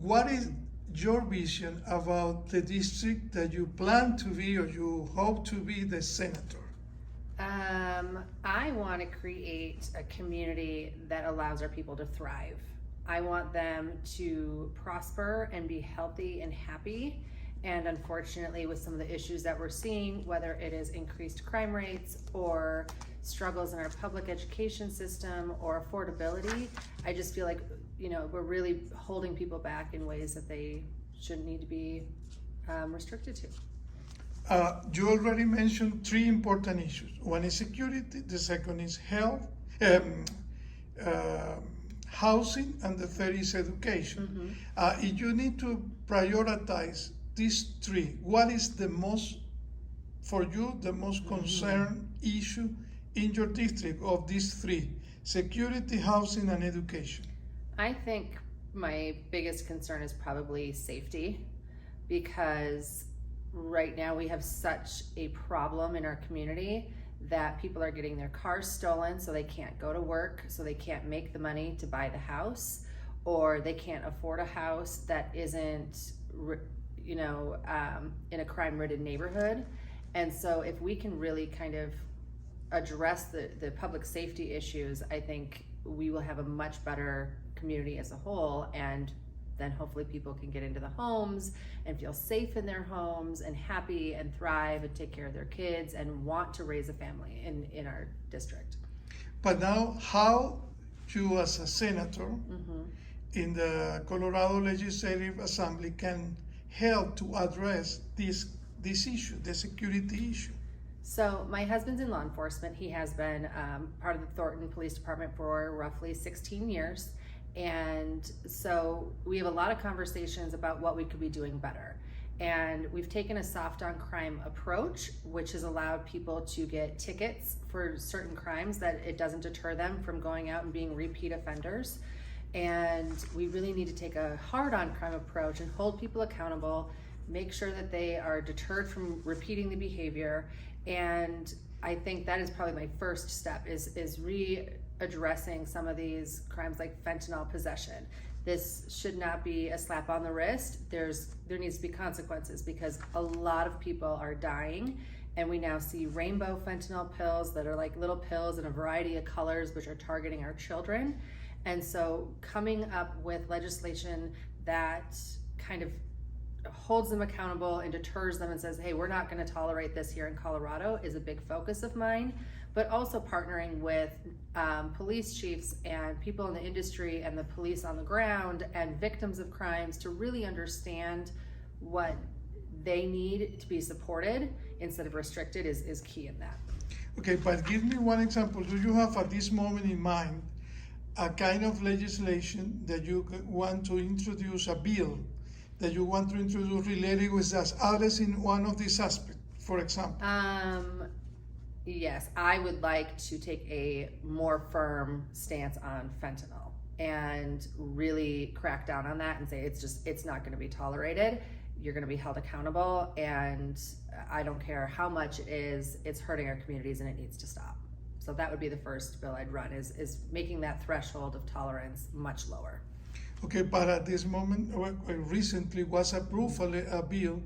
What is your vision about the district that you plan to be or you hope to be the senator? I want to create a community that allows our people to thrive. I want them to prosper and be healthy and happy. And unfortunately, with some of the issues that we're seeing, whether it is increased crime rates or struggles in our public education system or affordability, I just feel like, we're really holding people back in ways that they shouldn't need to be restricted to. You already mentioned three important issues. One is security, the second is health, housing, and the third is education. If you need to prioritize these three, what is for you, the most concerned issue in your district of these three: security, housing, and education? I think my biggest concern is probably safety, because right now we have such a problem in our community that people are getting their cars stolen, so they can't go to work, so they can't make the money to buy the house, or they can't afford a house that isn't in a crime-ridden neighborhood. And so if we can really kind of address the public safety issues, I think we will have a much better community as a whole, and then hopefully people can get into the homes and feel safe in their homes and happy and thrive and take care of their kids and want to raise a family in our district. But now, how you as a senator in the Colorado Legislative Assembly can help to address this issue, the security issue? So my husband's in law enforcement. He has been part of the Thornton Police Department for roughly 16 years. And so we have a lot of conversations about what we could be doing better. And we've taken a soft on crime approach, which has allowed people to get tickets for certain crimes that it doesn't deter them from going out and being repeat offenders. And we really need to take a hard on crime approach and hold people accountable, make sure that they are deterred from repeating the behavior. And I think that is probably my first step is readdressing some of these crimes like fentanyl possession. This should not be a slap on the wrist. There needs to be consequences, because a lot of people are dying, and we now see rainbow fentanyl pills that are like little pills in a variety of colors which are targeting our children. And so coming up with legislation that kind of holds them accountable and deters them and says, hey, we're not going to tolerate this here in Colorado, is a big focus of mine. But also partnering with police chiefs and people in the industry and the police on the ground and victims of crimes to really understand what they need to be supported instead of restricted is key in that. Okay, but give me one example. Do you have at this moment in mind a kind of legislation that you want to introduce, a bill that you want to introduce related with us, addressing one of these aspects, for example? Yes, I would like to take a more firm stance on fentanyl and really crack down on that and say it's not going to be tolerated. You're going to be held accountable, and I don't care how much it's hurting our communities, and it needs to stop. So that would be the first bill I'd run, is making that threshold of tolerance much lower. Okay, but at this moment, recently was approved a bill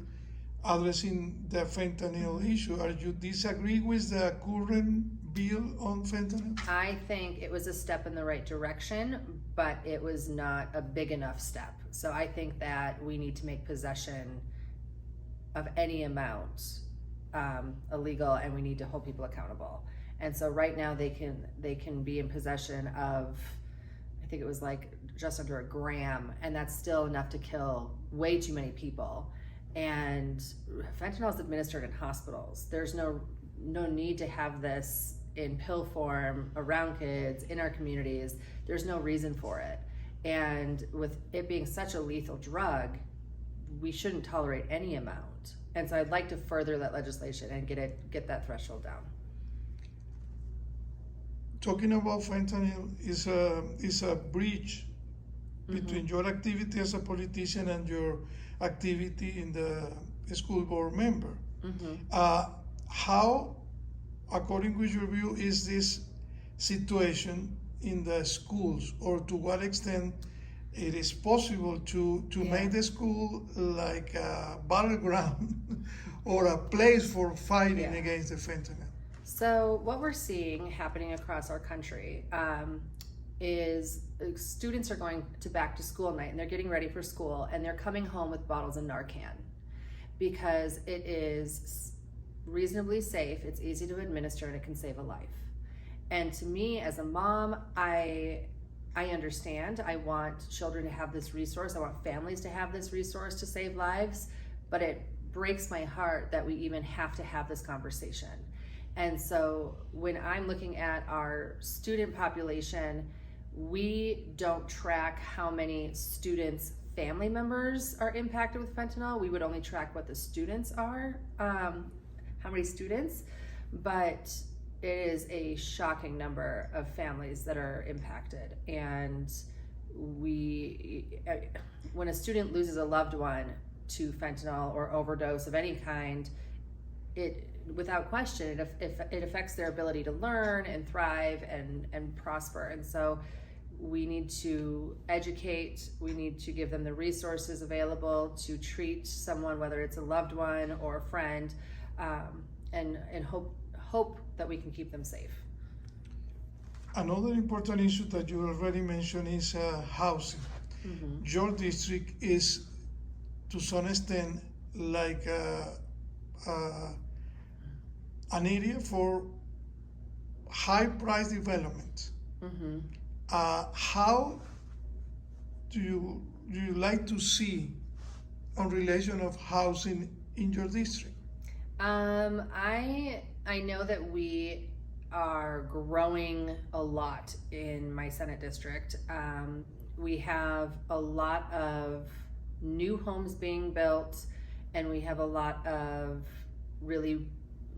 addressing the fentanyl issue. Are you disagree with the current bill on fentanyl? I think it was a step in the right direction, but it was not a big enough step. So I think that we need to make possession of any amount illegal, and we need to hold people accountable. And so right now they can be in possession of, I think it was like just under a gram, and that's still enough to kill way too many people. And fentanyl is administered in hospitals. There's no need to have this in pill form around kids in our communities. There's no reason for it. And with it being such a lethal drug, we shouldn't tolerate any amount. And so I'd like to further that legislation and get that threshold down. Talking about fentanyl is a bridge between your activity as a politician and your activity in the school board member. How, according to your view, is this situation in the schools, or to what extent it is possible to make the school like a battleground or a place for fighting against the fentanyl. So what we're seeing happening across our country is students are going to back to school night and they're getting ready for school and they're coming home with bottles of Narcan because it is reasonably safe, it's easy to administer, and it can save a life. And to me as a mom, I understand. I want children to have this resource. I want families to have this resource to save lives, but it breaks my heart that we even have to have this conversation. And so when I'm looking at our student population, we don't track how many students' family members are impacted with fentanyl. We would only track what the students are, how many students, but it is a shocking number of families that are impacted. And when a student loses a loved one to fentanyl or overdose of any kind, without question, it affects their ability to learn and thrive and prosper. And so we need to educate, we need to give them the resources available to treat someone, whether it's a loved one or a friend, and hope that we can keep them safe. Another important issue that you already mentioned is housing. Mm-hmm. Your district is, to some extent, like an area for high price development. Mm-hmm. How do you like to see on relation of housing in your district? I know that we are growing a lot in my Senate district. We have a lot of new homes being built, and we have a lot of really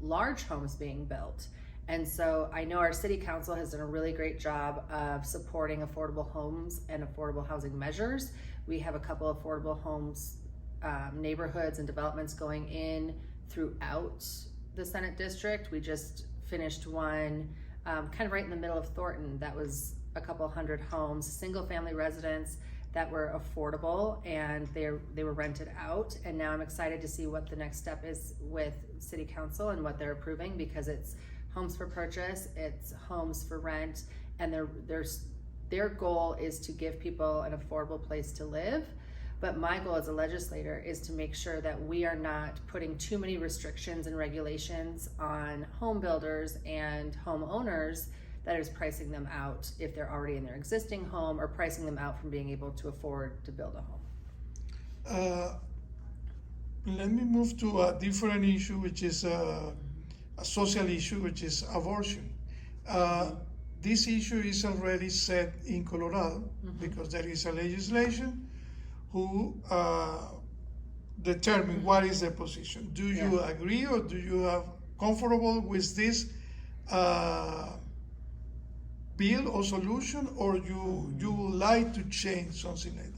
large homes being built. And so I know our city council has done a really great job of supporting affordable homes and affordable housing measures. We have a couple of affordable homes, neighborhoods and developments going in throughout the Senate district. We just finished one kind of right in the middle of Thornton. That was a couple hundred homes, single family residents that were affordable, and they were rented out. And now I'm excited to see what the next step is with city council and what they're approving, because it's homes for purchase, it's homes for rent, and their goal is to give people an affordable place to live. But my goal as a legislator is to make sure that we are not putting too many restrictions and regulations on home builders and homeowners that is pricing them out if they're already in their existing home, or pricing them out from being able to afford to build a home. Let me move to a different issue, which is a social issue, which is abortion. This issue is already set in Colorado, mm-hmm. because there is a legislation who determine what is the position. Do you agree, or do you have comfortable with this bill or solution, or you would like to change something like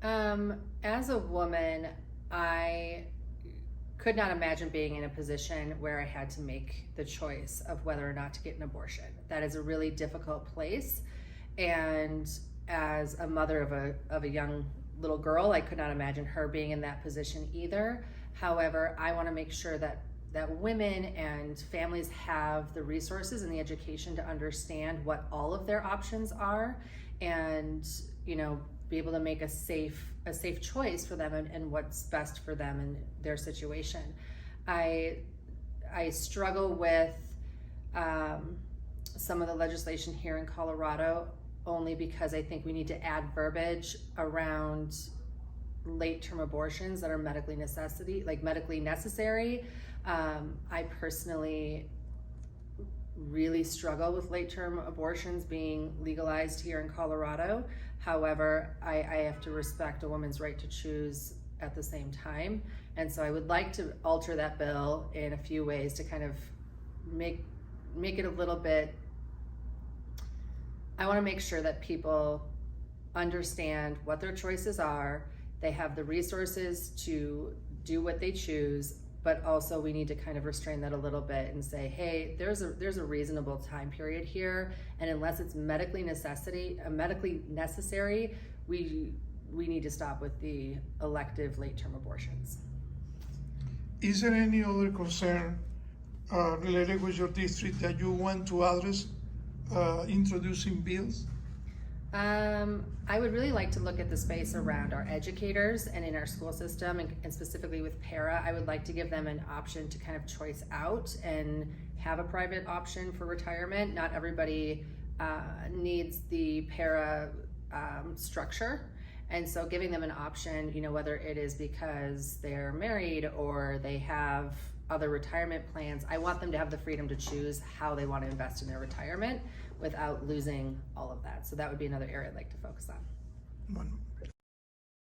that? As a woman, I could not imagine being in a position where I had to make the choice of whether or not to get an abortion. That is a really difficult place. And as a mother of a young little girl, I could not imagine her being in that position either. However, I want to make sure that women and families have the resources and the education to understand what all of their options are, and be able to make a safe choice for them and what's best for them and their situation. I struggle with some of the legislation here in Colorado, only because I think we need to add verbiage around late-term abortions that are medically necessary. I personally really struggle with late-term abortions being legalized here in Colorado. However, I have to respect a woman's right to choose at the same time. And so I would like to alter that bill in a few ways to kind of make it a little bit. I want to make sure that people understand what their choices are. They have the resources to do what they choose, but also we need to kind of restrain that a little bit and say, hey, there's a reasonable time period here, and unless it's medically necessary, we need to stop with the elective late-term abortions. Is there any other concern related with your district that you want to address introducing bills? I would really like to look at the space around our educators and in our school system, and specifically with para. I would like to give them an option to kind of choice out and have a private option for retirement. Not everybody needs the para structure. And so giving them an option, you know, whether it is because they're married or they have other retirement plans, I want them to have the freedom to choose how they want to invest in their retirement without losing all of that. So that would be another area I'd like to focus on. Bueno,